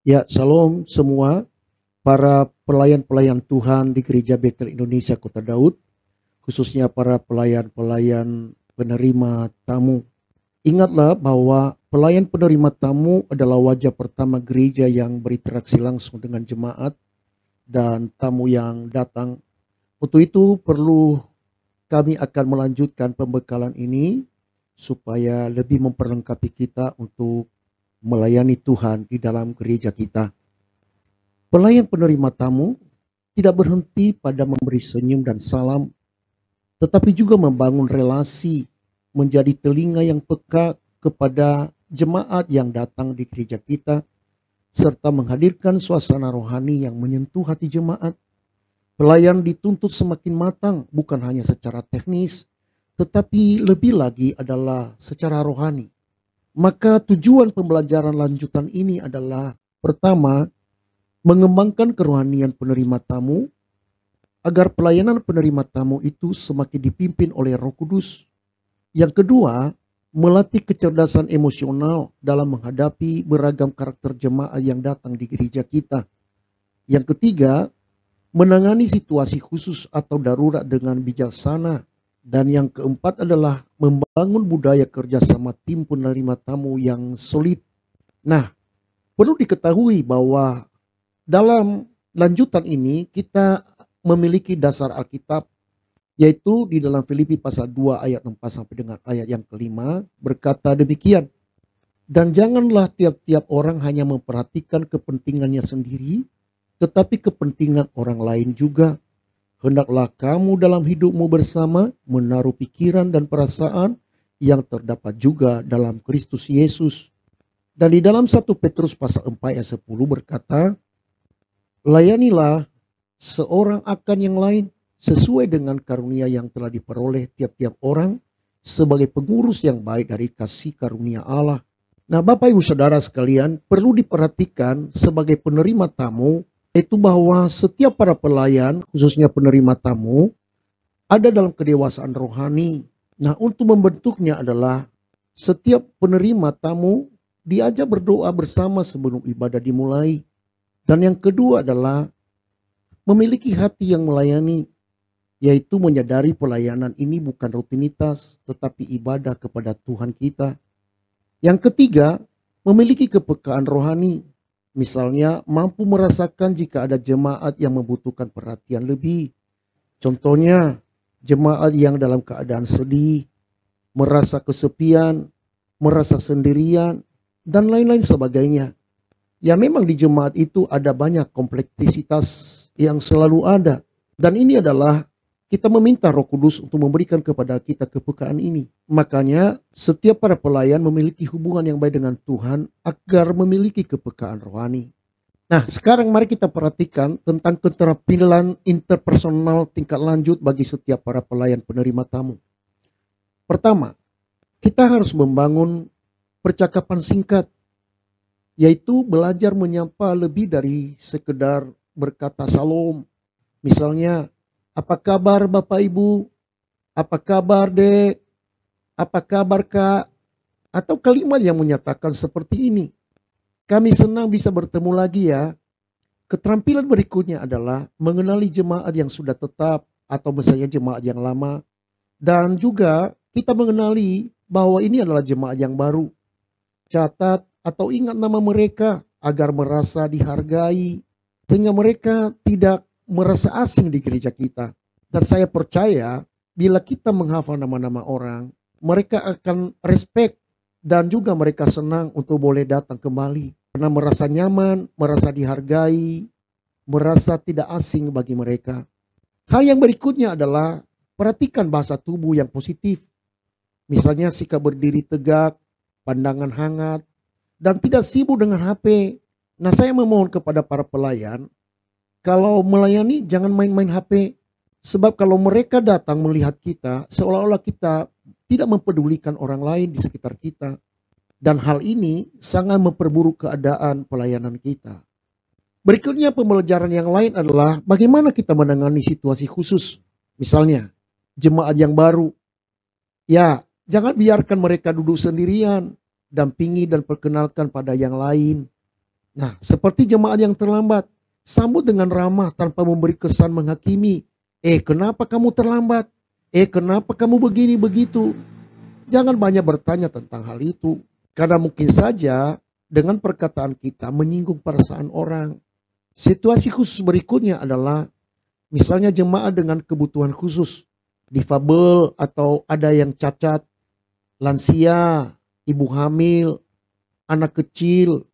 Ya, shalom semua para pelayan-pelayan Tuhan di Gereja Betel Indonesia Kota Daud, khususnya para pelayan-pelayan penerima tamu. Ingatlah bahwa pelayan penerima tamu adalah wajah pertama gereja yang berinteraksi langsung dengan jemaat dan tamu yang datang. Untuk itu perlu kami akan melanjutkan pembekalan ini supaya lebih memperlengkapi kita untuk melayani Tuhan di dalam gereja kita. Pelayan penerima tamu tidak berhenti pada memberi senyum dan salam, tetapi juga membangun relasi, menjadi telinga yang peka kepada jemaat yang datang di gereja kita, serta menghadirkan suasana rohani yang menyentuh hati jemaat. Pelayan dituntut semakin matang, bukan hanya secara teknis, tetapi lebih lagi adalah secara rohani. Maka tujuan pembelajaran lanjutan ini adalah pertama, mengembangkan kerohanian penerima tamu agar pelayanan penerima tamu itu semakin dipimpin oleh Roh Kudus. Yang kedua, melatih kecerdasan emosional dalam menghadapi beragam karakter jemaat yang datang di gereja kita. Yang ketiga, menangani situasi khusus atau darurat dengan bijaksana. Dan yang keempat adalah membangun budaya kerjasama tim penerima tamu yang solid. Nah, perlu diketahui bahwa dalam lanjutan ini kita memiliki dasar Alkitab, yaitu di dalam Filipi pasal 2 ayat 4 sampai dengan ayat yang kelima berkata demikian. Dan janganlah tiap-tiap orang hanya memperhatikan kepentingannya sendiri, tetapi kepentingan orang lain juga. Hendaklah kamu dalam hidupmu bersama menaruh pikiran dan perasaan yang terdapat juga dalam Kristus Yesus. Dan di dalam 1 Petrus pasal 4 ayat 10 berkata, layanilah seorang akan yang lain sesuai dengan karunia yang telah diperoleh tiap-tiap orang sebagai pengurus yang baik dari kasih karunia Allah. Nah, Bapak Ibu Saudara sekalian, perlu diperhatikan sebagai penerima tamu, itu bahwa setiap para pelayan, khususnya penerima tamu, ada dalam kedewasaan rohani. Nah, untuk membentuknya adalah setiap penerima tamu diajak berdoa bersama sebelum ibadah dimulai. Dan yang kedua adalah memiliki hati yang melayani, yaitu menyadari pelayanan ini bukan rutinitas, tetapi ibadah kepada Tuhan kita. Yang ketiga, memiliki kepekaan rohani. Misalnya, mampu merasakan jika ada jemaat yang membutuhkan perhatian lebih. Contohnya, jemaat yang dalam keadaan sedih, merasa kesepian, merasa sendirian, dan lain-lain sebagainya. Ya, memang di jemaat itu ada banyak kompleksitas yang selalu ada. Dan ini adalah kita meminta Roh Kudus untuk memberikan kepada kita kepekaan ini. Makanya setiap para pelayan memiliki hubungan yang baik dengan Tuhan agar memiliki kepekaan rohani. Nah, sekarang mari kita perhatikan tentang keterampilan interpersonal tingkat lanjut bagi setiap para pelayan penerima tamu. Pertama, kita harus membangun percakapan singkat, yaitu belajar menyapa lebih dari sekedar berkata salam. Misalnya, apa kabar Bapak Ibu? Apa kabar Dek? Apa kabar Kak? Atau kalimat yang menyatakan seperti ini. Kami senang bisa bertemu lagi ya. Keterampilan berikutnya adalah mengenali jemaat yang sudah tetap atau misalnya jemaat yang lama. Dan juga kita mengenali bahwa ini adalah jemaat yang baru. Catat atau ingat nama mereka agar merasa dihargai. Sehingga mereka tidak merasa asing di gereja kita. Dan saya percaya bila kita menghafal nama-nama orang, mereka akan respect dan juga mereka senang untuk boleh datang kembali. Karena merasa nyaman, merasa dihargai, merasa tidak asing bagi mereka. Hal yang berikutnya adalah perhatikan bahasa tubuh yang positif. Misalnya sikap berdiri tegak, pandangan hangat, dan tidak sibuk dengan HP. Nah, saya memohon kepada para pelayan, kalau melayani jangan main-main HP. Sebab kalau mereka datang melihat kita, seolah-olah kita tidak mempedulikan orang lain di sekitar kita. Dan hal ini sangat memperburuk keadaan pelayanan kita. Berikutnya pembelajaran yang lain adalah bagaimana kita menangani situasi khusus. Misalnya, jemaat yang baru. Ya, jangan biarkan mereka duduk sendirian. Dampingi dan perkenalkan pada yang lain. Nah, seperti jemaat yang terlambat, sambut dengan ramah tanpa memberi kesan menghakimi. Kenapa kamu terlambat? Kenapa kamu begini begitu? Jangan banyak bertanya tentang hal itu. Karena mungkin saja dengan perkataan kita menyinggung perasaan orang. Situasi khusus berikutnya adalah misalnya jemaat dengan kebutuhan khusus, difabel atau ada yang cacat, lansia, ibu hamil, anak kecil.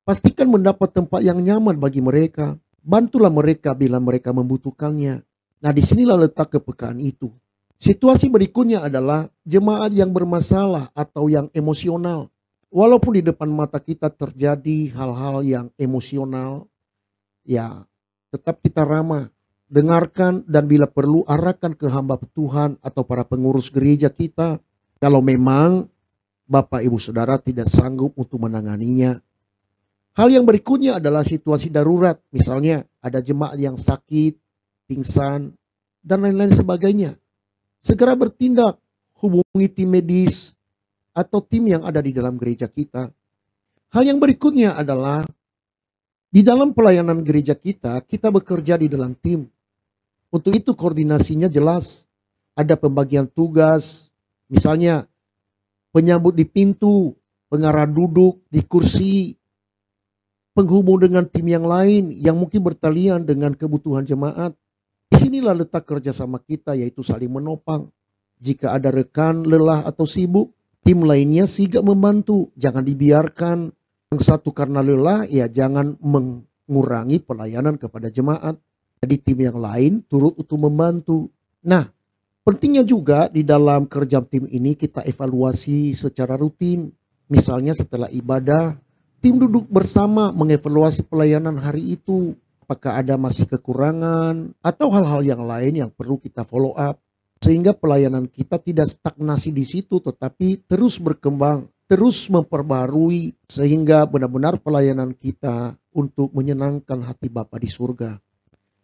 Pastikan mendapat tempat yang nyaman bagi mereka. Bantulah mereka bila mereka membutuhkannya. Nah, disinilah letak kepekaan itu. Situasi berikutnya adalah jemaat yang bermasalah atau yang emosional. Walaupun di depan mata kita terjadi hal-hal yang emosional, ya tetap kita ramah. Dengarkan dan bila perlu arahkan ke hamba Tuhan atau para pengurus gereja kita. Kalau memang Bapak Ibu Saudara tidak sanggup untuk menanganinya. Hal yang berikutnya adalah situasi darurat. Misalnya ada jemaat yang sakit, pingsan, dan lain-lain sebagainya. Segera bertindak, hubungi tim medis atau tim yang ada di dalam gereja kita. Hal yang berikutnya adalah di dalam pelayanan gereja kita bekerja di dalam tim. Untuk itu koordinasinya jelas. Ada pembagian tugas, misalnya penyambut di pintu, pengarah duduk di kursi, penghubung dengan tim yang lain yang mungkin bertalian dengan kebutuhan jemaat. Disinilah letak kerjasama kita, yaitu saling menopang. Jika ada rekan lelah atau sibuk, tim lainnya sigap membantu. Jangan dibiarkan yang satu karena lelah, ya jangan mengurangi pelayanan kepada jemaat. Jadi tim yang lain turut untuk membantu. Nah, pentingnya juga di dalam kerja tim ini kita evaluasi secara rutin. Misalnya setelah ibadah, tim duduk bersama mengevaluasi pelayanan hari itu. Apakah ada masih kekurangan atau hal-hal yang lain yang perlu kita follow up. Sehingga pelayanan kita tidak stagnasi di situ tetapi terus berkembang, terus memperbarui. Sehingga benar-benar pelayanan kita untuk menyenangkan hati Bapa di surga.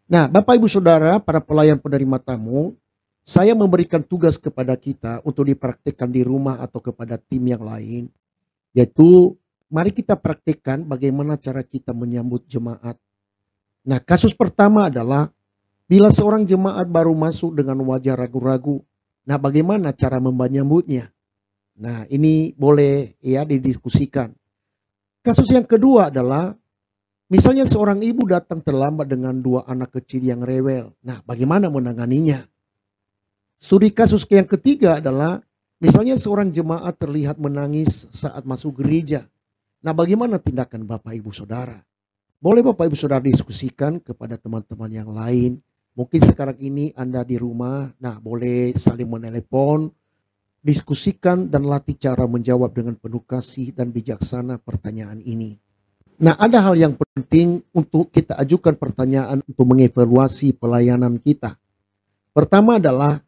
Nah, Bapak Ibu Saudara, para pelayan penerima tamu, saya memberikan tugas kepada kita untuk dipraktikkan di rumah atau kepada tim yang lain. Yaitu mari kita praktikkan bagaimana cara kita menyambut jemaat. Nah, kasus pertama adalah bila seorang jemaat baru masuk dengan wajah ragu-ragu. Nah, bagaimana cara menyambutnya? Nah, ini boleh ya didiskusikan. Kasus yang kedua adalah misalnya seorang ibu datang terlambat dengan 2 anak kecil yang rewel. Nah, bagaimana menanganinya? Studi kasus yang ketiga adalah misalnya seorang jemaat terlihat menangis saat masuk gereja. Nah, bagaimana tindakan Bapak Ibu Saudara? Boleh Bapak Ibu Saudara diskusikan kepada teman-teman yang lain. Mungkin sekarang ini Anda di rumah, nah boleh saling menelepon, diskusikan dan latih cara menjawab dengan penuh kasih dan bijaksana pertanyaan ini. Nah, ada hal yang penting untuk kita ajukan pertanyaan untuk mengevaluasi pelayanan kita. Pertama adalah,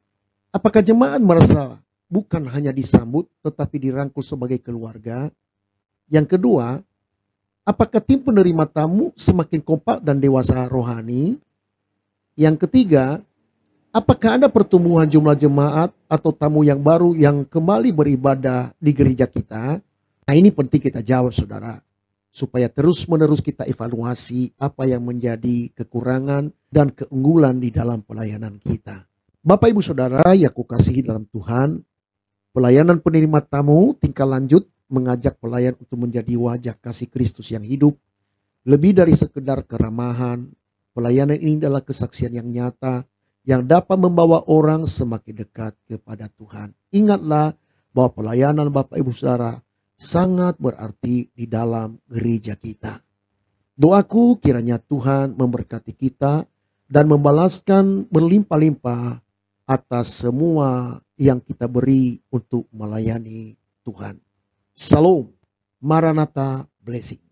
apakah jemaat merasa bukan hanya disambut tetapi dirangkul sebagai keluarga? Yang kedua, apakah tim penerima tamu semakin kompak dan dewasa rohani? Yang ketiga, apakah ada pertumbuhan jumlah jemaat atau tamu yang baru yang kembali beribadah di gereja kita? Nah, ini penting kita jawab, saudara. Supaya terus-menerus kita evaluasi apa yang menjadi kekurangan dan keunggulan di dalam pelayanan kita. Bapak Ibu Saudara yang kukasihi dalam Tuhan, pelayanan penerima tamu tingkat lanjut mengajak pelayan untuk menjadi wajah kasih Kristus yang hidup. Lebih dari sekedar keramahan, pelayanan ini adalah kesaksian yang nyata yang dapat membawa orang semakin dekat kepada Tuhan. Ingatlah bahwa pelayanan Bapak Ibu Saudara sangat berarti di dalam gereja kita. Doaku kiranya Tuhan memberkati kita dan membalaskan berlimpah-limpah atas semua yang kita beri untuk melayani Tuhan. Shalom, Maranatha, blessing.